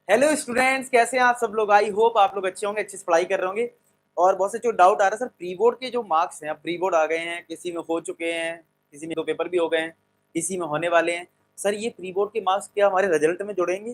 Hello students, कैसे हैं आप सब लोग। आई होप आप लोग अच्छे होंगे, अच्छे से पढ़ाई कर रहे होंगे। और बहुत से जो डाउट आ रहा है सर, प्री बोर्ड के जो मार्क्स हैं, अब प्री बोर्ड आ गए हैं, किसी में हो चुके हैं, किसी में 2 पेपर भी हो गए हैं, किसी में होने वाले हैं। सर ये प्री बोर्ड के मार्क्स क्या हमारे रिजल्ट में जुड़ेंगे?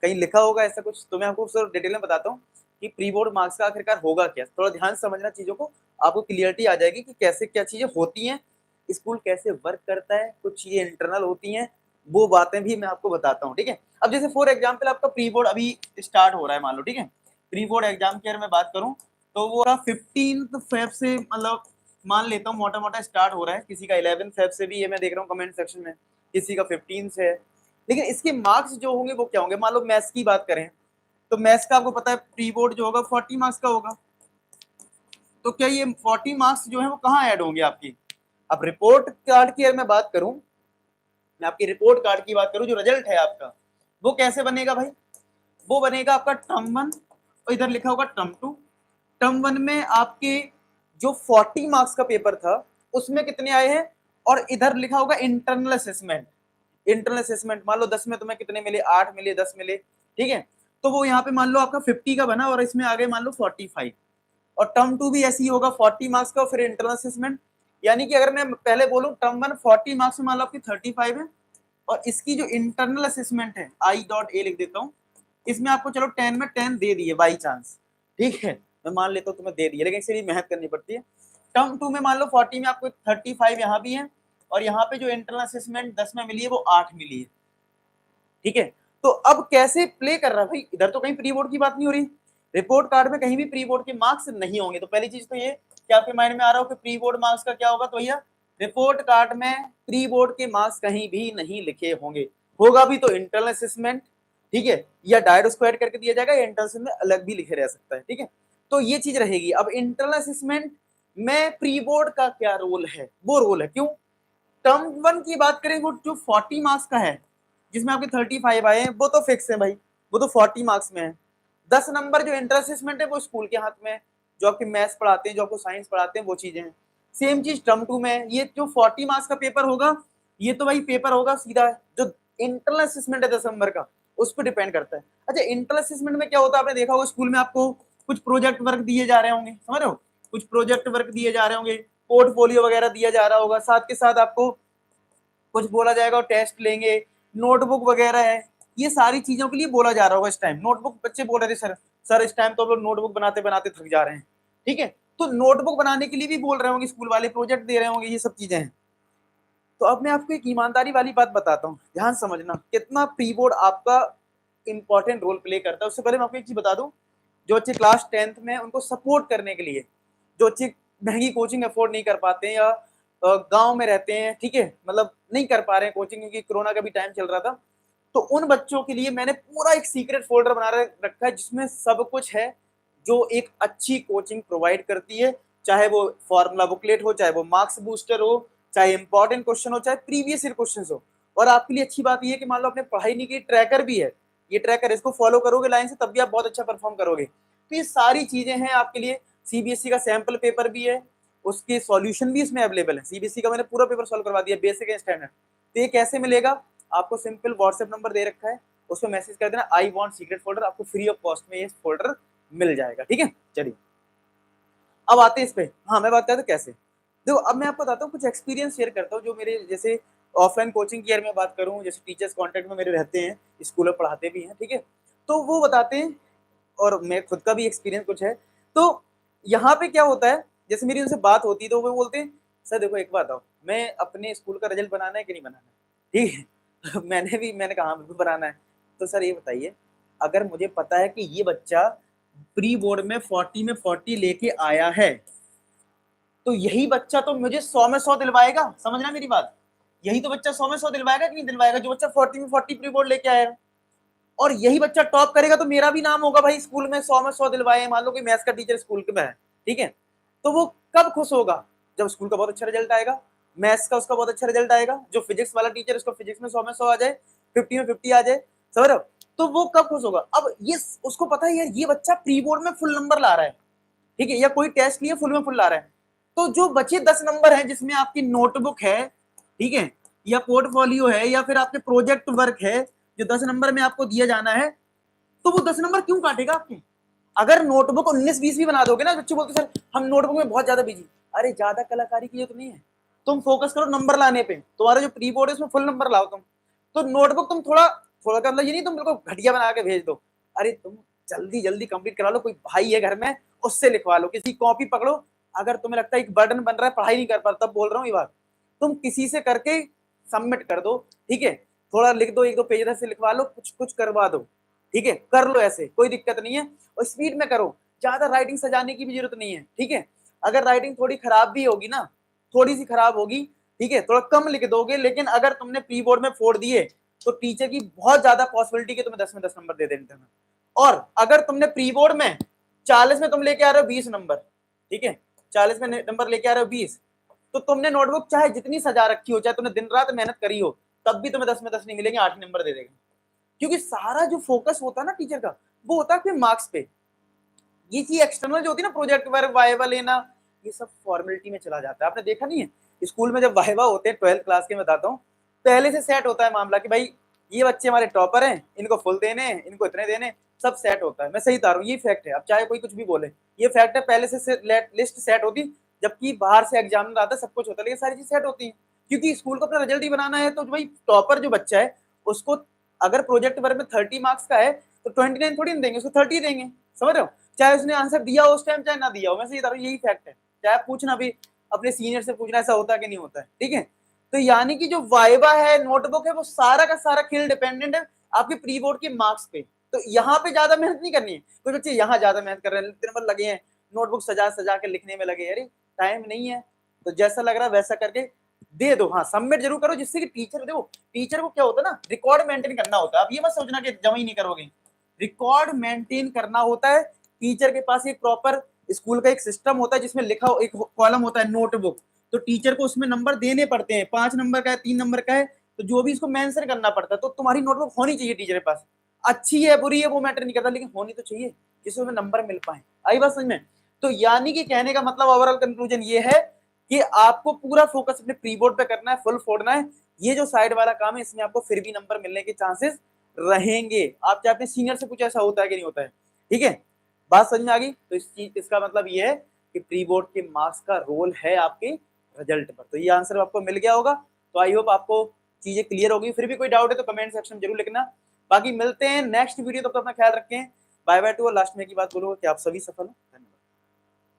कहीं लिखा होगा ऐसा कुछ? तो मैं आपको सर डिटेल में बताता हूँ कि प्री बोर्ड मार्क्स का आखिरकार होगा क्या। थोड़ा ध्यान से समझना चीजों को, आपको क्लियरिटी आ जाएगी कि कैसे क्या चीजें होती हैं, स्कूल कैसे वर्क करता है, कुछ चीजें इंटरनल होती हैं, वो बातें भी मैं आपको बताता हूँ। ठीक है, अब जैसे फॉर एग्जाम्पल आपका प्री बोर्ड अभी स्टार्ट हो रहा है, मान लो। ठीक है, प्री बोर्ड एग्जाम की अगर मैं बात करूँ तो वो 15 फेब से, मतलब मान लेता हूँ मोटा मोटा स्टार्ट हो रहा है। किसी का 11 फेब से भी है, मैं देख रहा हूँ कमेंट सेक्शन में, किसी का 15 से है। लेकिन इसके मार्क्स जो होंगे वो क्या होंगे? मान लो मैथ्स की बात करें तो मैथ्स का आपको पता है प्री बोर्ड जो होगा 40 मार्क्स का होगा। तो क्या ये 40 मार्क्स जो है वो कहाँ ऐड होंगे आपकी? अब रिपोर्ट कार्ड की अगर मैं बात करूं, मैं आपकी रिपोर्ट कार्ड की बात करूं, जो रिजल्ट है आपका वो कैसे बनेगा भाई? वो बनेगा आपका टर्म 1 और इधर लिखा होगा टर्म 2। टर्म 1 में आपके जो 40 मार्क्स का पेपर था उसमें कितने आए हैं, और इधर लिखा होगा इंटरनल असेसमेंट। इंटरनल असेसमेंट मान लो 10 में तुम्हें कितने मिले, 8 मिले, 10 मिले। ठीक है, तो वो यहाँ पे मान लो आपका 50 का बना और इसमें आ गए मान लो 45। और टर्म 2 भी ऐसी ही होगा, 40 मार्क्स का, फिर इंटरनल असेसमेंट। यानी कि अगर मैं पहले बोलूं टर्म 1 40 मार्क्स में मान लो आपकी 35 है, और इसकी जो इंटरनल असेसमेंट है I.A लिख देता हूँ, इसमें आपको चलो 10 में 10 दे दिए बाई चांस। ठीक है, मैं मान लेता हूँ तुम्हें दे दिए, लेकिन इसके लिए मेहनत करनी पड़ती है। टर्म 2 में मान लो 40 में आपको 35 यहाँ भी है, और यहाँ पे जो इंटरनल असेसमेंट 10 में मिली है वो 8 मिली है। ठीक है, तो अब कैसे प्ले कर रहा है भाई? इधर तो कहीं प्री बोर्ड की बात नहीं हो रही, रिपोर्ट कार्ड में कहीं भी प्री बोर्ड के मार्क्स नहीं होंगे। तो पहली चीज तो ये क्या आपके माइंड में आ रहा हो कि प्री बोर्ड मार्क्स का क्या होगा? तो भैया रिपोर्ट कार्ड में प्री बोर्ड के मार्क्स कहीं भी नहीं लिखे होंगे। होगा भी तो इंटरनल असेसमेंट, ठीक है, या डायट उसको ऐड करके दिया जाएगा, या इंटरनल में अलग भी लिखे रह सकता है। ठीक है, तो ये चीज रहेगी। अब इंटरनल असेसमेंट में प्री बोर्ड का क्या रोल है? वो रोल है क्यों, टर्म 1 की बात करें, वो जो 40 मार्क्स का है जिसमें आपके 35 आए हैं वो तो फिक्स है भाई, वो तो 40 मार्क्स में है। 10 नंबर जो इंटर असेसमेंट है वो स्कूल के हाथ में है, जो आपके मैथ्स पढ़ाते हैं, जो आपको साइंस पढ़ाते हैं, वो चीजें हैं। सेम चीज टर्म 2 में है। ये जो 40 मार्क्स का पेपर होगा, ये तो भाई पेपर होगा सीधा, जो इंटरनल असेसमेंट है 10 नंबर का, उस पर डिपेंड करता है। अच्छा, इंटरनल असेसमेंट में क्या होता है? आपने देखा होगा स्कूल में आपको कुछ प्रोजेक्ट वर्क दिए जा रहे होंगे, समझ रहे हो, कुछ प्रोजेक्ट वर्क दिए जा रहे होंगे, पोर्टफोलियो वगैरह दिया जा रहा होगा, साथ के साथ आपको कुछ बोला जाएगा और टेस्ट लेंगे, नोटबुक वगैरह है, ये सारी चीजों के लिए बोला जा रहा होगा। इस टाइम नोटबुक, बच्चे बोल रहे थे सर सर इस टाइम तो हम लोग नोटबुक बनाते बनाते थक जा रहे हैं। ठीक है, तो नोटबुक बनाने के लिए भी बोल रहे होंगे स्कूल वाले, प्रोजेक्ट दे रहे होंगे, ये सब चीजें हैं। तो अब मैं आपको एक ईमानदारी वाली बात बताता हूँ, ध्यान समझना कितना प्री बोर्ड आपका इंपॉर्टेंट रोल प्ले करता है। उससे पहले मैं आपको एक चीज बता दूं, जो बच्चे क्लास 10th में उनको सपोर्ट करने के लिए, जो बच्चे महंगी कोचिंग अफोर्ड नहीं कर पाते हैं, या गांव में रहते हैं, ठीक है, मतलब नहीं कर पा रहे हैं कोचिंग क्योंकि कोरोना का भी टाइम चल रहा था, तो उन बच्चों के लिए मैंने पूरा एक सीक्रेट फोल्डर बना रखा है जिसमें सब कुछ है, जो एक अच्छी कोचिंग प्रोवाइड करती है। चाहे वो फॉर्मूला बुकलेट हो, चाहे वो मार्क्स बूस्टर हो, चाहे इंपॉर्टेंट क्वेश्चन हो, चाहे प्रीवियस ईयर क्वेश्चन हो। और आपके लिए अच्छी बात यह है कि मान लो आपने पढ़ाई नहीं की, ट्रैकर भी है, ये ट्रैकर, इसको फॉलो करोगे लाइन से तब भी आप बहुत अच्छा परफॉर्म करोगे। तो ये सारी चीजें हैं आपके लिए। सीबीएसई का सैंपल पेपर भी है, उसके सॉल्यूशन भी इसमें अवेलेबल है। सीबीएसई का मैंने पूरा पेपर सॉल्व करवा दिया, बेसिक एंड स्टैंडर्ड। तो ये कैसे मिलेगा आपको? सिंपल व्हाट्सएप नंबर दे रखा है, उसमें मैसेज कर देना आई वांट सीक्रेट फोल्डर, आपको फ्री ऑफ कॉस्ट में ये फोल्डर मिल जाएगा। ठीक है, चलिए अब आते हैं इस पे। हाँ, मैं बात करता हूँ कैसे। देखो, अब मैं आपको बताता हूँ, कुछ एक्सपीरियंस शेयर करता हूँ, जो मेरे जैसे ऑफलाइन कोचिंग की अगर मैं बात करूँ, जैसे टीचर्स कांटेक्ट में मेरे रहते हैं, स्कूल में पढ़ाते भी हैं, ठीक है, तो वो बताते हैं, और मैं खुद का भी एक्सपीरियंस कुछ है। तो यहाँ पे क्या होता है, जैसे मेरी उनसे बात होती है तो वो बोलते हैं सर देखो एक बात आओ, मैं अपने स्कूल का रिजल्ट बनाना है कि नहीं बनाना है? ठीक है मैंने कहा हाँ, बिल्कुल बनाना है। तो सर ये बताइए, अगर मुझे पता है कि ये बच्चा प्री बोर्ड में 40 में 40 लेके आया है, तो यही बच्चा तो मुझे 100 में 100 दिलवाएगा। समझना मेरी बात, यही तो बच्चा 100 में 100 दिलवाएगा कि नहीं दिलवाएगा, जो बच्चा 40 में 40 प्री बोर्ड लेके आया है। और यही बच्चा टॉप करेगा तो मेरा भी नाम होगा भाई, स्कूल में 100 में 100 दिलवाए। मान लो कि मैथ्स का टीचर स्कूल में है, ठीक है, तो वो कब खुश होगा? जब स्कूल का बहुत अच्छा रिजल्ट आएगा, मैथ्स का उसका बहुत अच्छा रिजल्ट आएगा, जो फिजिक्स वाला टीचर उसका फिजिक्स में 100 में 100 आ जाए, 50 में 50 आ जाए, समझ रहे हो, तो वो कब खुश होगा? अब ये उसको पता है यार ये बच्चा प्री बोर्ड में फुल नंबर ला रहा है, ठीक है, या कोई टेस्ट लिए फुल में फुल ला रहा है। तो जो बचे 10 नंबर हैं जिसमें आपकी नोटबुक है, ठीक है, या पोर्टफोलियो है, या फिर आपके प्रोजेक्ट वर्क है, जो 10 नंबर में आपको दिया जाना है, तो वो 10 नंबर क्यों काटेगा आपके? अगर नोटबुक 19-20 भी बना दोगे ना, बच्चे बोलते सर हम नोटबुक में बहुत ज्यादा बिजी। अरे ज्यादा कलाकारी की जरूरत नहीं है, तुम फोकस करो नंबर लाने पे। तुम्हारा जो प्री बोर्ड है उसमें फुल नंबर लाओ तुम। तो नोटबुक तुम थोड़ा थोड़ा का मतलब ये नहीं तुम बिल्कुल घटिया बना के भेज दो। अरे तुम जल्दी जल्दी कंप्लीट करा लो, कोई भाई है घर में उससे लिखवा लो, किसी कॉपी पकड़ो। अगर तुम्हें लगता है एक बर्डन बन रहा है, पढ़ाई नहीं कर पा, तब बोल रहा हूँ ये बात, तुम किसी से करके सबमिट कर दो, ठीक है। थोड़ा लिख दो, 1-2 पेज से लिखवा लो, कुछ कुछ करवा दो, ठीक है। कर लो ऐसे, कोई दिक्कत नहीं है। और स्पीड में करो, ज्यादा राइटिंग सजाने की भी जरूरत नहीं है, ठीक है। अगर राइटिंग थोड़ी खराब भी होगी ना, थोड़ी सी खराब होगी, ठीक है, थोड़ा कम लिख दोगे, लेकिन अगर तुमने प्री बोर्ड में फोड़ दिए तो टीचर की बहुत ज्यादा पॉसिबिलिटी है तुम्हें 10 में 10 नंबर दे देने। और अगर तुमने प्री बोर्ड में 40 में तुम लेके आ रहे हो 20 नंबर, ठीक है, 40 में नंबर लेके आ रहे हो 20, तो तुमने नोटबुक चाहे जितनी सजा रखी हो, चाहे तुमने दिन रात मेहनत करी हो, तब भी तुम्हें 10 में 10 नहीं मिलेंगे, 8 नंबर दे देगा। क्योंकि सारा जो फोकस होता है ना टीचर का, वो होता है मार्क्स पे। ये चीज एक्सटर्नल जो होती है ना, प्रोजेक्ट वर्क, वाइवा लेना, ये सब फॉर्मेलिटी में चला जाता है। आपने देखा नहीं है स्कूल में जब वाइवा होते हैं 12th क्लास के, मैं बताता हूँ, पहले से सेट होता है मामला कि भाई ये बच्चे हमारे टॉपर हैं, इनको फुल देने, इनको इतने देने, सब सेट होता है। मैं सही बता रहा हूँ, ये फैक्ट है। अब चाहे कोई कुछ भी बोले, ये फैक्ट है, पहले से लिस्ट सेट होती, जबकि बाहर से एग्जाम आता है, सब कुछ होता है, लेकिन सारी चीज सेट होती है। क्योंकि स्कूल को अपना रिजल्ट ही बनाना है, तो भाई टॉपर जो बच्चा है उसको अगर प्रोजेक्ट वर्क में 30 मार्क्स का है तो 29 थोड़ी ना देंगे, उसको 30 देंगे, समझ रहे हो। चाहे उसने आंसर दिया हो उस टाइम, चाहे ना दिया हो, मैं सही बता रहा हूँ, यही फैक्ट है। चाहे पूछना भी अपने सीनियर से, पूछना ऐसा होता है कि नहीं होता है, ठीक है। तो यानी कि जो वाइवा है, नोटबुक है, वो सारा का सारा खेल डिपेंडेंट है आपके प्री बोर्ड के मार्क्स पे। तो यहाँ पे ज्यादा मेहनत नहीं करनी है। कुछ बच्चे यहाँ ज्यादा मेहनत कर रहे हैं, दिन भर लगे हैं नोटबुक सजा सजा के लिखने में लगे, अरे टाइम नहीं है, तो जैसा लग रहा है वैसा करके दे दो। हाँ, सबमिट जरूर करो, जिससे कि टीचर, देखो टीचर को क्या होता है ना, रिकॉर्ड मेंटेन करना होता है। अब ये मत सोचना कि जमा ही नहीं करोगे, रिकॉर्ड मेंटेन करना होता है। टीचर के पास एक प्रॉपर स्कूल का एक सिस्टम होता है जिसमें लिखा एक कॉलम होता है नोटबुक, तो टीचर को उसमें नंबर देने पड़ते हैं, 5 नंबर का है, 3 नंबर का है, तो जो भी इसको मेंशन करना पड़ता है। तो तुम्हारी नोटबुक होनी चाहिए टीचर के पास, अच्छी है बुरी है वो मैटर नहीं करता, लेकिन होनी तो चाहिए जिसमें नंबर मिल पाए। आई बात समझ में। तो यानी कि कहने का मतलब ओवरऑल कंक्लूजन ये है कि आपको पूरा फोकस अपने प्री बोर्ड पे करना है, फुल फोड़ना है। ये जो साइड वाला काम है, इसमें आपको फिर भी नंबर मिलने के चांसेस रहेंगे। आप चाहे अपने सीनियर से पूछे ऐसा होता है कि नहीं होता है, ठीक है। बात समझ में आ गई। तो इसका मतलब ये है कि प्री बोर्ड के मार्क्स का रोल है आपके रिजल्ट पर। तो ये आंसर आपको मिल गया होगा। तो आई होप आपको चीजें क्लियर होगी। फिर भी कोई डाउट है तो कमेंट सेक्शन में जरूर लिखना। बाकी मिलते हैं नेक्स्ट वीडियो, तब तक अपना ख्याल रखें। Bye bye too. और लास्ट में की बात बोलूंगा कि आप सभी सफल हो। धन्यवाद।